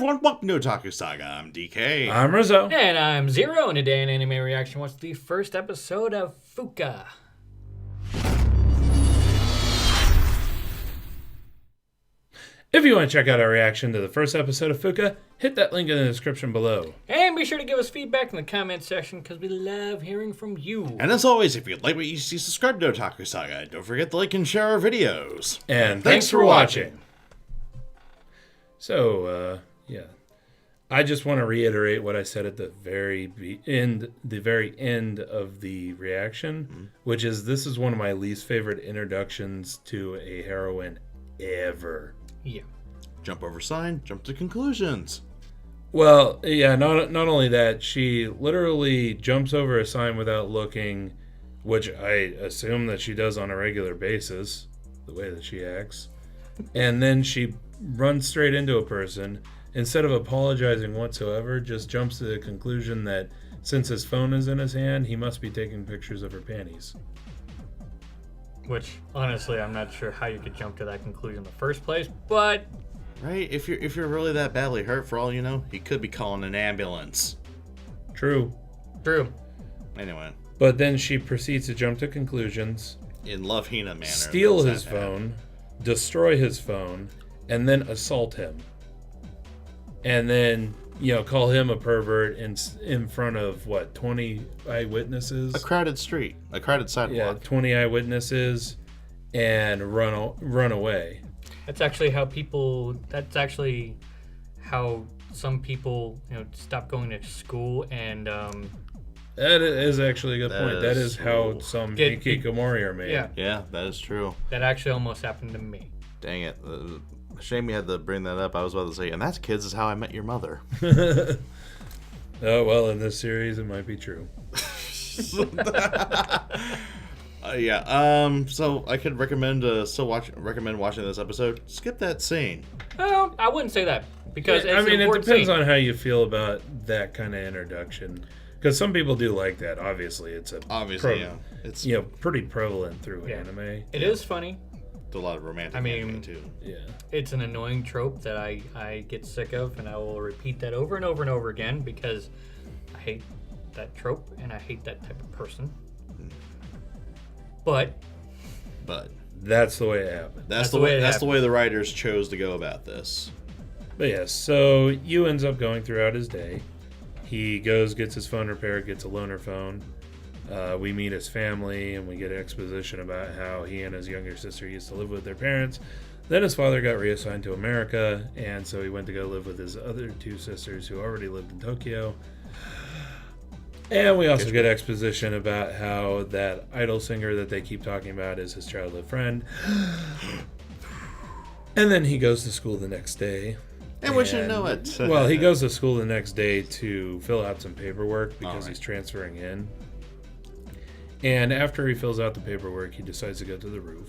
everyone, welcome to Otaku Saga. I'm DK. I'm Rizzo. And I'm Zero, and today in Anime Reaction, what's the first episode of Fuuka? If you want to check out our reaction to the first episode of Fuuka, hit that link in the description below. And be sure to give us feedback in the comment section, because we love hearing from you. And as always, if you like what you see, subscribe to Otaku Saga. Don't forget to like and share our videos. And thanks for watching. So, yeah. I just want to reiterate what I said at the very end of the reaction, which is this is one of my least favorite introductions to a heroine ever. Yeah. Jump over sign, jump to conclusions. Well, yeah, not only that, she literally jumps over a sign without looking, which I assume that she does on a regular basis, the way that she acts. And then she runs straight into a person. Instead of apologizing whatsoever, just jumps to the conclusion that since his phone is in his hand, he must be taking pictures of her panties. Which, honestly, I'm not sure how you could jump to that conclusion in the first place, but... Right? If you're really that badly hurt, for all you know, he could be calling an ambulance. True. True. Anyway. But then she proceeds to jump to conclusions. In Love Hina manner. Steal his phone, destroy his phone, and then assault him. And then, call him a pervert in front of, 20 eyewitnesses? A crowded street. A crowded sidewalk. Yeah, 20 eyewitnesses, and run away. That's actually how some people, stop going to school and, That is actually a good point. That is how some Get- hikikomori are made. yeah, Yeah, that is true. that actually almost happened to me. Dang it. Shame you had to bring that up. I was about to say, and that's Kids is How I Met Your Mother. Oh, well, in this series, it might be true. So I could recommend watching this episode. Skip that scene. Well, I wouldn't say that, because it's I mean, an it important depends scene. on how you feel about that kind of introduction. Because some people do like that. Obviously, it's it's pretty prevalent through anime. It is funny. a lot of romantic anime too. Yeah. It's an annoying trope that I get sick of, and I will repeat that over and over and over again because I hate that trope and I hate that type of person. But that's the way it happened. That's the way the writers chose to go about this. But yeah, so Yu ends up going throughout his day. He goes, gets his phone repaired, gets a loaner phone. We meet his family, and we get exposition about how he and his younger sister used to live with their parents. Then his father got reassigned to America, and so he went to go live with his other two sisters who already lived in Tokyo. And we also get exposition about how that idol singer that they keep talking about is his childhood friend. And then he goes to school the next day. And we should know it. Well, he goes to school the next day to fill out some paperwork because he's transferring in. And after he fills out the paperwork, he decides to go to the roof.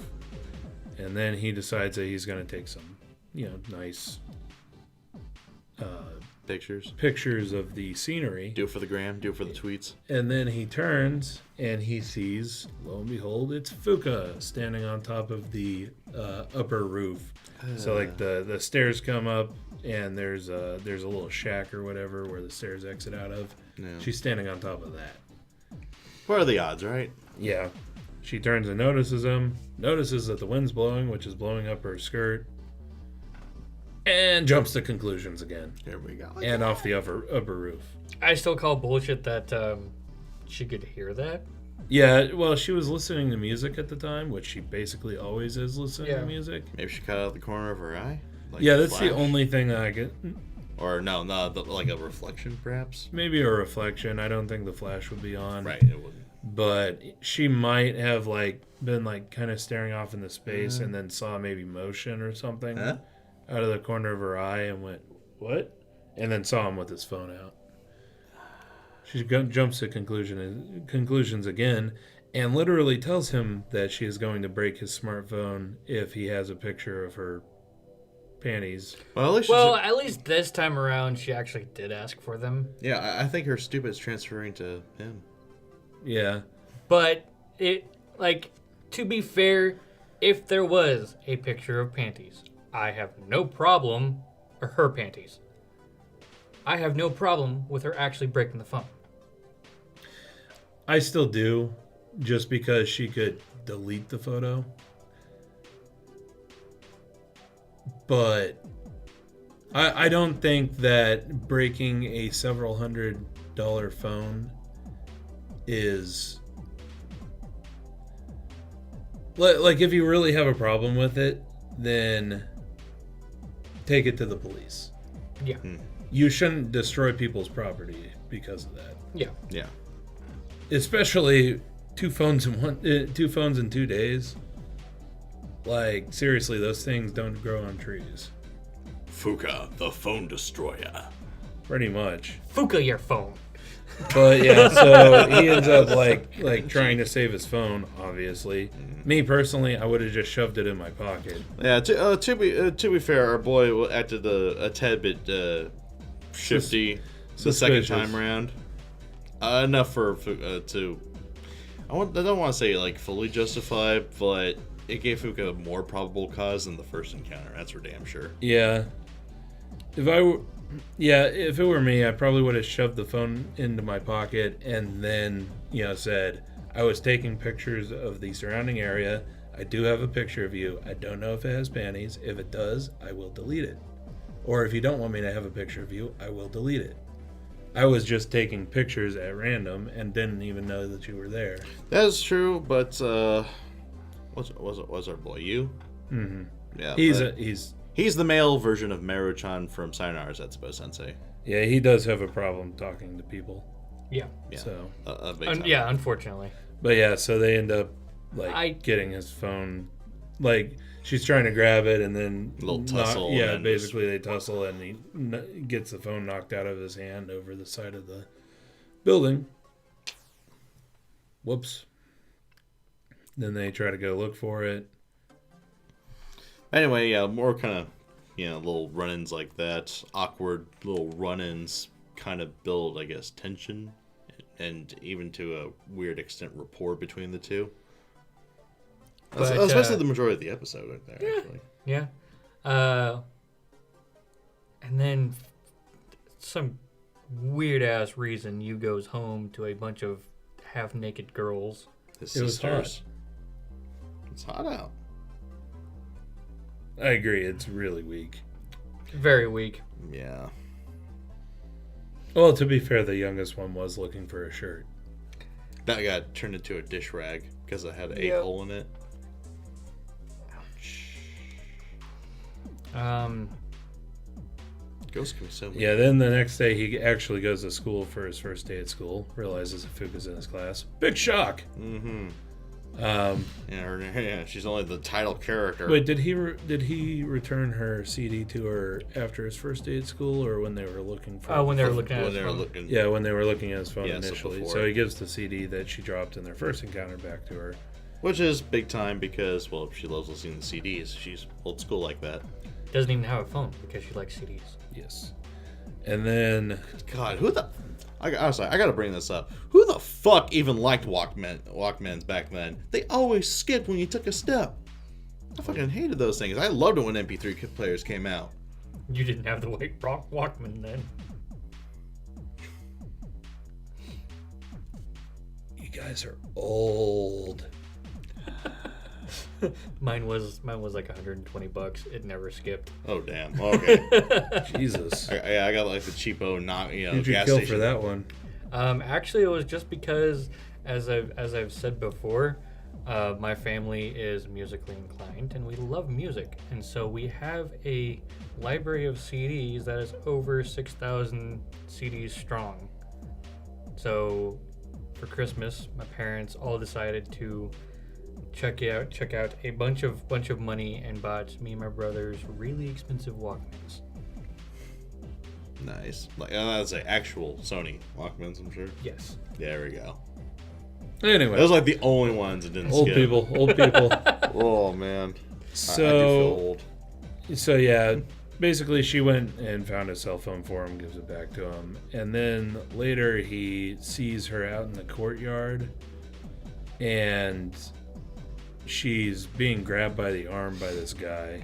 And then he decides that he's going to take some, nice pictures of the scenery. Do it for the gram, do it for the tweets. And then he turns and he sees, lo and behold, it's Fuuka standing on top of the upper roof. So like the stairs come up and there's a little shack or whatever where the stairs exit out of. Yeah. She's standing on top of that. What are the odds, right? Yeah. She turns and notices him, notices that the wind's blowing, which is blowing up her skirt, and jumps to conclusions again. Here we go. And off the upper roof. I still call bullshit that she could hear that. Yeah, well, she was listening to music at the time, which she basically always is listening to music. Maybe she cut out the corner of her eye? Like yeah, that's the only thing that I get. Or no, like a reflection, perhaps? Maybe a reflection. I don't think the flash would be on. Right, it wouldn't. But she might have, been, kind of staring off into space and then saw maybe motion or something out of the corner of her eye and went, what? And then saw him with his phone out. She jumps to conclusions again and literally tells him that she is going to break his smartphone if he has a picture of her panties. Well, at least this time around, she actually did ask for them. Yeah, I think her stupid is transferring to him. Yeah. But to be fair, if there was a picture of panties, I have no problem, or her panties. I have no problem with her actually breaking the phone. I still do, just because she could delete the photo. But I don't think that breaking a several $100 phone is... Like, if you really have a problem with it, then take it to the police. Yeah. You shouldn't destroy people's property because of that. Yeah. Yeah. Especially two phones in 2 days. Like, seriously, those things don't grow on trees. Fuuka, the phone destroyer. Pretty much. Fuuka your phone. But yeah, so he ends up like trying to save his phone, obviously. Me personally, I would have just shoved it in my pocket. Yeah, to be fair, our boy acted a tad bit shifty the second time around. Enough for to... I don't want to say like fully justify, but it gave Fuuka a more probable cause than the first encounter. That's for damn sure. Yeah. If it were me, I probably would have shoved the phone into my pocket and then, said, I was taking pictures of the surrounding area. I do have a picture of you. I don't know if it has panties. If it does, I will delete it. Or if you don't want me to have a picture of you, I will delete it. I was just taking pictures at random and didn't even know that you were there. That is true, but was our boy you? Mm-hmm. Yeah, he's the male version of Meru-chan from Sayonara Zetsubo Sensei. Yeah, he does have a problem talking to people. Yeah. So yeah, unfortunately. But yeah, so they end up getting his phone. Like, she's trying to grab it and then a little tussle. Basically they tussle and he gets the phone knocked out of his hand over the side of the building. Whoops. Then they try to go look for it. Anyway, yeah, more kind of, little run-ins like that. Awkward little run-ins kind of build, I guess, tension. And even to a weird extent, rapport between the two. Especially the majority of the episode right there, actually. Yeah. And then some weird-ass reason you goes home to a bunch of half-naked girls. His It was sisters. It's hot out. I agree, it's really weak. Very weak. Yeah. Well, to be fair, the youngest one was looking for a shirt. That got turned into a dish rag because it had a hole in it. Ghost can be so weird. Yeah, then the next day he actually goes to school for his first day at school. Realizes that Fuuka's in his class. Big shock! Mm-hmm. She's only the title character. Wait, did he return her CD to her after his first day at school, or when they were looking for? When they were looking at his phone. Yeah, when they were looking at his phone so initially. before. So he gives the CD that she dropped in their first encounter back to her. Which is big time because, well, she loves listening to CDs. She's old school like that. Doesn't even have a phone because she likes CDs. Yes. And then... God, honestly, I gotta bring this up. Who the fuck even liked Walkmans back then? They always skipped when you took a step. I fucking hated those things. I loved it when MP3 players came out. You didn't have the white Walkman then. You guys are old. Mine was like $120. It never skipped. Oh damn. Okay. Jesus. I got like the cheapo, not Who'd you gas kill station for that one? Actually, it was just because, as I've said before, my family is musically inclined and we love music, and so we have a library of CDs that is over 6,000 CDs strong. So, for Christmas, my parents all decided to check out a bunch of money and bought me and my brothers really expensive Walkmans. Nice. Like that's like actual Sony Walkmans, I'm sure. Yes. There we go. Anyway, those are like the only ones that didn't old skip. Old people. Oh man. So, I do feel old. So yeah, basically she went and found a cell phone for him, gives it back to him, and then later he sees her out in the courtyard, and she's being grabbed by the arm by this guy,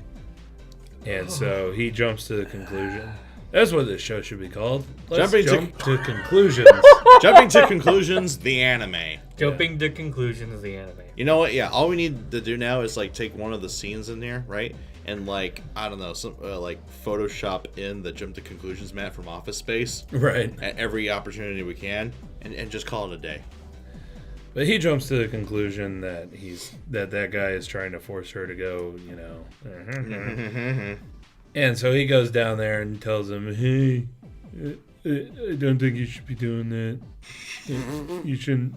and so he jumps to the conclusion. That's what this show should be called. Let's Jumping jump to conclusions. Jumping to conclusions, the anime. Jumping to conclusions, the anime. You know what? Yeah, all we need to do now is like take one of the scenes in there, right? And like I don't know, some like Photoshop in the jump to conclusions map from Office Space, Right. at every opportunity we can, and just call it a day. But he jumps to the conclusion that that guy is trying to force her to go, you know. And so he goes down there and tells him, "Hey, I don't think you should be doing that. You shouldn't.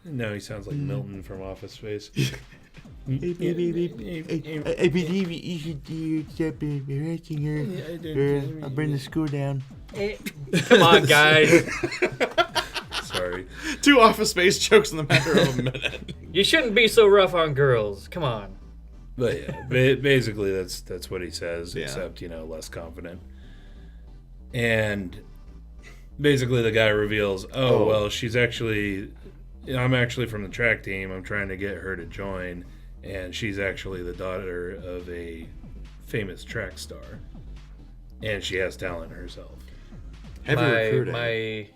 No, he sounds like Milton from Office Space. I believe you should stop harassing her. I'll burn the school down. Come on, guys. Sorry. 2 Office Space jokes in the matter of a minute. You shouldn't be so rough on girls. Come on. But yeah, basically that's what he says, Yeah. except, you know, less confident. And basically the guy reveals, well, I'm actually from the track team. I'm trying to get her to join, and she's actually the daughter of a famous track star. And she has talent herself. Heavy recruiting.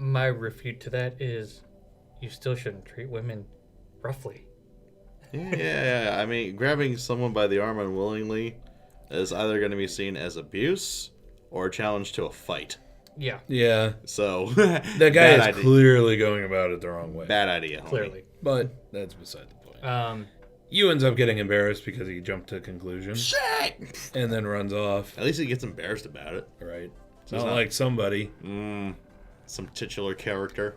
My refute to that is you still shouldn't treat women roughly. Yeah. I mean, grabbing someone by the arm unwillingly is either going to be seen as abuse or a challenge to a fight. Yeah. Yeah. So That guy is clearly going about it the wrong way. bad idea. Homie. Clearly. But that's beside the point. You ends up getting embarrassed because he jumped to conclusion. Shit! And then runs off. At least he gets embarrassed about it. Right. So Not it's not- like somebody. Some titular character.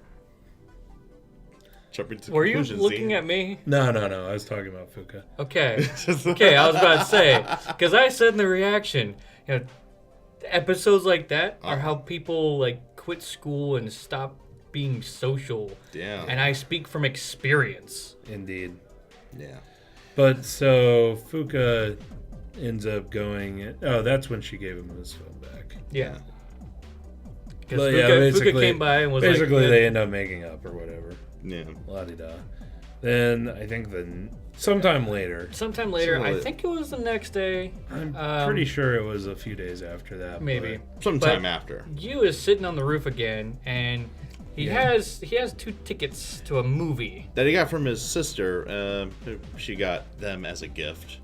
Jumping to Were you conclusions, looking see? at me? No. I was talking about Fuuka. Okay. Okay, I was about to say, because I said in the reaction, you know, episodes like that are how people like quit school and stop being social. Yeah. And I speak from experience. Indeed. Yeah. But so Fuuka ends up going. Oh, that's when she gave him his phone back. Yeah. Because But yeah, Fuuka came by and was basically like, they end up making up or whatever. Yeah. La-di-da. Then I think sometime later. sometime later, Something I like- think it was the next day. I'm pretty sure it was a few days after that. Maybe. Sometime But after. Yu is sitting on the roof again, and he has 2 tickets to a movie. That he got from his sister. She got them as a gift.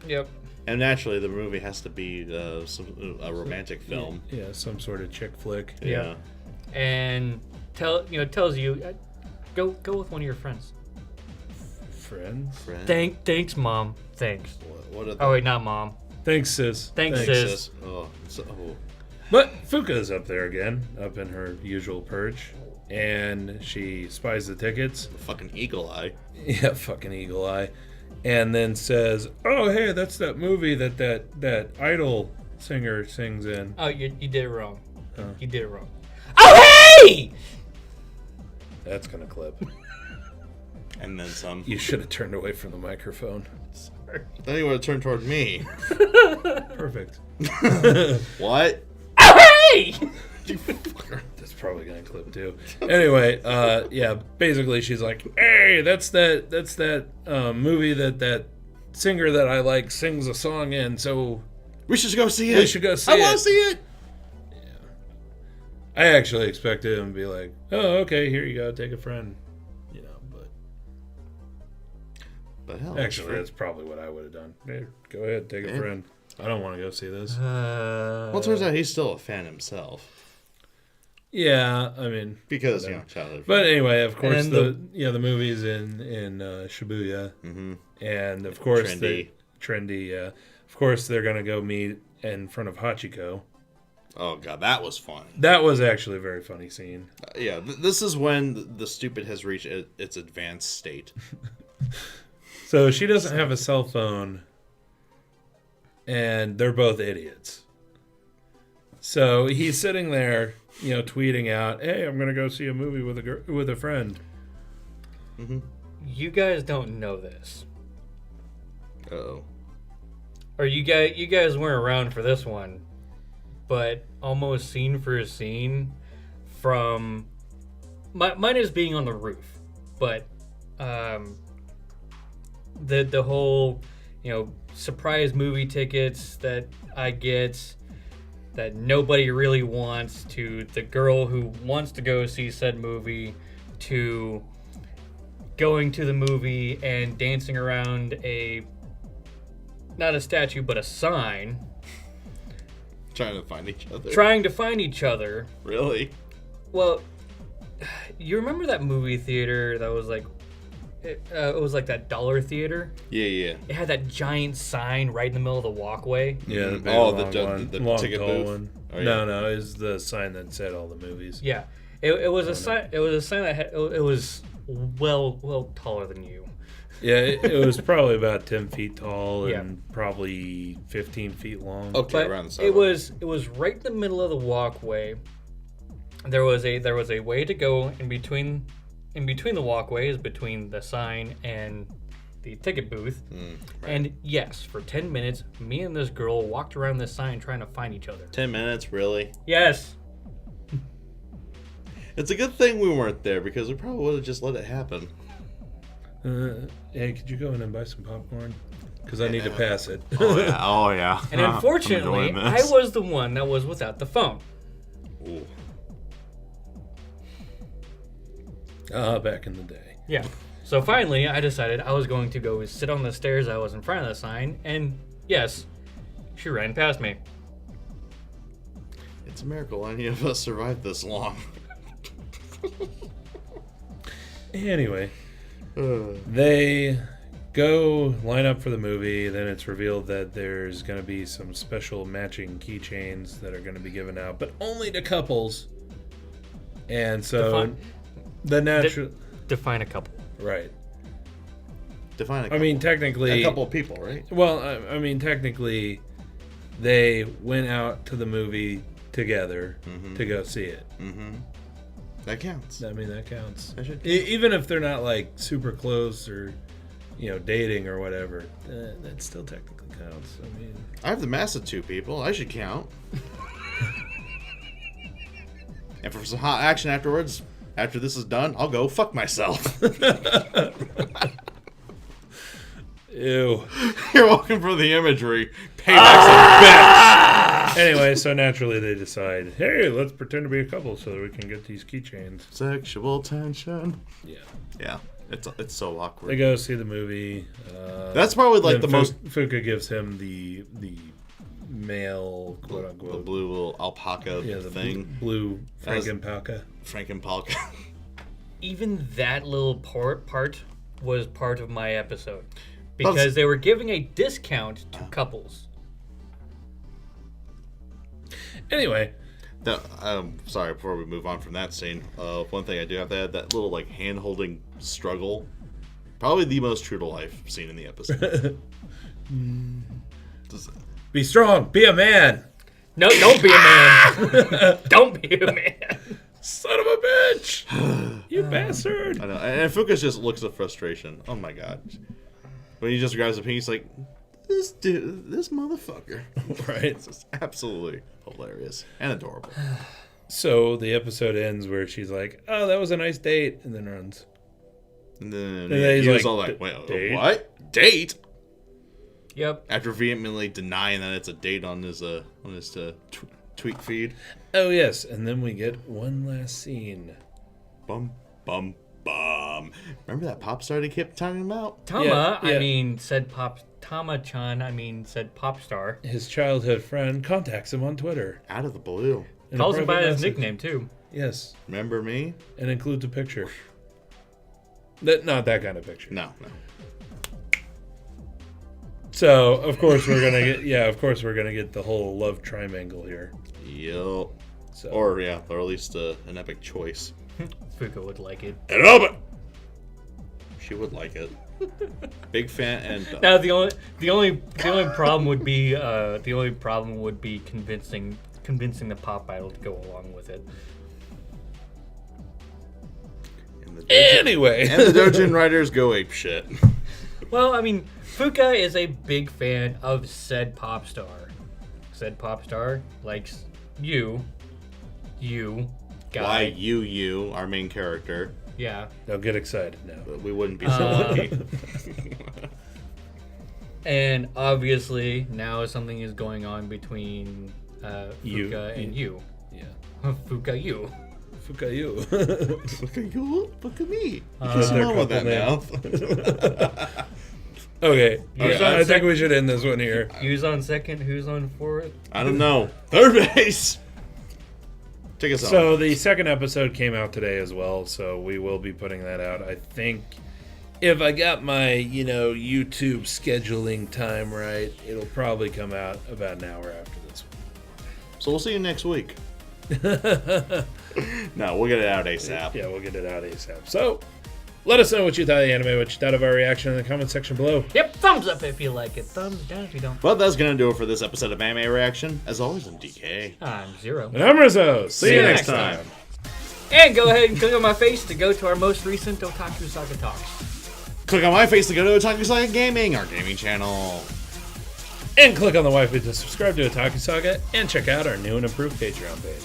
Yep. And naturally, the movie has to be a romantic film. Yeah, some sort of chick flick. Yeah. And tells you, go with one of your friends. Friends? Thanks, mom. Thanks. What are Oh wait, not mom. Thanks, sis. Thanks, sis. Oh. But Fuuka's up there again, up in her usual perch. And she spies the tickets. Fucking eagle eye. Yeah, fucking eagle eye. And then says, "Oh, hey, that's that movie that idol singer sings in." Oh, you did it wrong. Huh. You did it wrong. Oh hey! That's gonna clip. And then some. You should have turned away from the microphone. Then you would have turned toward me. Perfect. What? Oh hey! You fucker. That's probably gonna clip too. Anyway, yeah, basically she's like, "Hey, that's that movie that singer that I like sings a song in, so We should go see it. we should go see I it." want to see it. I actually expected him to be like, "Oh, okay, here you go, take a friend," you know. But hell, Actually, that's probably what I would have done. Hey, go ahead, take a friend. I don't want to go see this. Well, it turns out he's still a fan himself. Yeah, I mean, Because, whatever. childhood. But anyway, of course, And the movie's in Shibuya, and of course trendy. Yeah, of course they're gonna go meet in front of Hachiko. Oh, God, that was fun. That was actually a very funny scene. Yeah, this is when the stupid has reached its advanced state. So she doesn't have a cell phone, and they're both idiots. So he's sitting there, tweeting out, "Hey, I'm gonna go see a movie with a friend." You guys don't know this, Uh-oh. or you guys weren't around for this one, but almost scene for scene from mine is being on the roof, but the whole surprise movie tickets that I get, that nobody really wants, to the girl who wants to go see said movie, to going to the movie and dancing around not a statue, but a sign. Trying to find each other. Trying to find each other. Really? Well, you remember that movie theater that was like, it was like that dollar theater? Yeah. It had that giant sign right in the middle of the walkway. Yeah, the big Oh, long one. the Long, ticket tall booth? one. Oh, yeah. No, it was the sign that said all the movies. Yeah, it was a sign. It was a sign that it was well taller than you. Yeah, it was probably about 10 feet tall Yeah. and probably 15 feet long. Okay, But around the it sidewalk. was right in the middle of the walkway. There was a way to go in between the walkways, between the sign and the ticket booth. Right. And yes, for 10 minutes, me and this girl walked around this sign trying to find each other. 10 minutes, really? Yes. It's a good thing we weren't there because we probably would have just let it happen. Hey, could you go in and buy some popcorn? Because I need to pass it. Oh, yeah. And unfortunately, I was the one that was without the phone. Ooh. Back in the day. Yeah. So finally, I decided I was going to go sit on the stairs that was in front of the sign, and yes, she ran past me. It's a miracle any of us survived this long. Anyway, they go line up for the movie. Then it's revealed that there's going to be some special matching keychains that are going to be given out, but only to couples. And so the natural... Define a couple. Right. Define a couple. I mean, technically... A couple of people, right? Well, I mean, technically, they went out to the movie together to go see it. Mm-hmm. That counts. I mean, that counts. That should count. Even if they're not, like, super close or, dating or whatever, that still technically counts. I mean... I have the mass of 2 people. I should count. And for some hot action afterwards, after this is done, I'll go fuck myself. Ew. You're welcome for the imagery. Payback's a bitch. Anyway, so naturally they decide, hey, let's pretend to be a couple so that we can get these keychains. Sexual tension. Yeah. Yeah, it's so awkward. They go see the movie. That's probably like the then most... Fuuka gives him the male, quote The unquote. blue little alpaca the thing. Blue That was- Frankenpalka. Frankenpalka. Even that little part was part of my episode. Because they were giving a discount to couples. Anyway. Sorry, before we move on from that scene, one thing I do have to add, that little like hand-holding struggle, probably the most true to life scene in the episode. Be strong. Be a man. No, don't be a man. Don't be a man. Son of a bitch. You bastard. I know, and Fuuka just looks at frustration. Oh my god. When he just grabs a pin, he's like, this dude, this motherfucker. Right. It's just absolutely hilarious and adorable. So the episode ends where she's like, oh, that was a nice date, and then runs. And then he's he was like, all like, wait, date? what? Date? Yep. After vehemently denying that it's a date on his tweet feed. Oh, yes. And then we get one last scene. Bum, bum, bum. Remember that pop star he kept talking about? Tama, Yeah. Tama-chan, said pop star. His childhood friend contacts him on Twitter. Out of the blue. In a Calls him by private his message. nickname, too. Yes. Remember me? And includes a picture. Not that kind of picture. No. So, of course, we're gonna get the whole love triangle here. Yup. So. Or at least an epic choice. Fuuka would like it. And love it. She would like it. Big fan and Now the only problem would be convincing the pop idol to go along with it. Anyway. And the Dojin writers go ape shit. Well, Fuuka is a big fan of said pop star. Said pop star likes you, guy. Why you, our main character. Yeah. Now get excited now. But we wouldn't be so lucky. And obviously now something is going on between Fuuka and you. Yeah. Fuuka you. Fuuka you. Look at you. Look at me. You That's their smell with that couple mouth. Okay. Who's Yeah, on I think second? we should end this one here. Who's on second? Who's on fourth? I don't know. Third base. Take us on. So the second episode came out today as well, so we will be putting that out. I think if I got my, YouTube scheduling time right, it'll probably come out about an hour after this So we'll see you next week. one. No, we'll get it out ASAP. Yeah, we'll get it out ASAP. So let us know what you thought of the anime, what you thought of our reaction in the comment section below. Yep, thumbs up if you like it. Thumbs down if you don't. But that's going to do it for this episode of Anime Reaction. As always, I'm DK. I'm Zero. And I'm Rizzo. See you next time. And go ahead and click on my face to go to our most recent Otaku Saga talks. Click on my face to go to Otaku Saga Gaming, our gaming channel. And click on the waifu to subscribe to Otaku Saga and check out our new and improved Patreon page.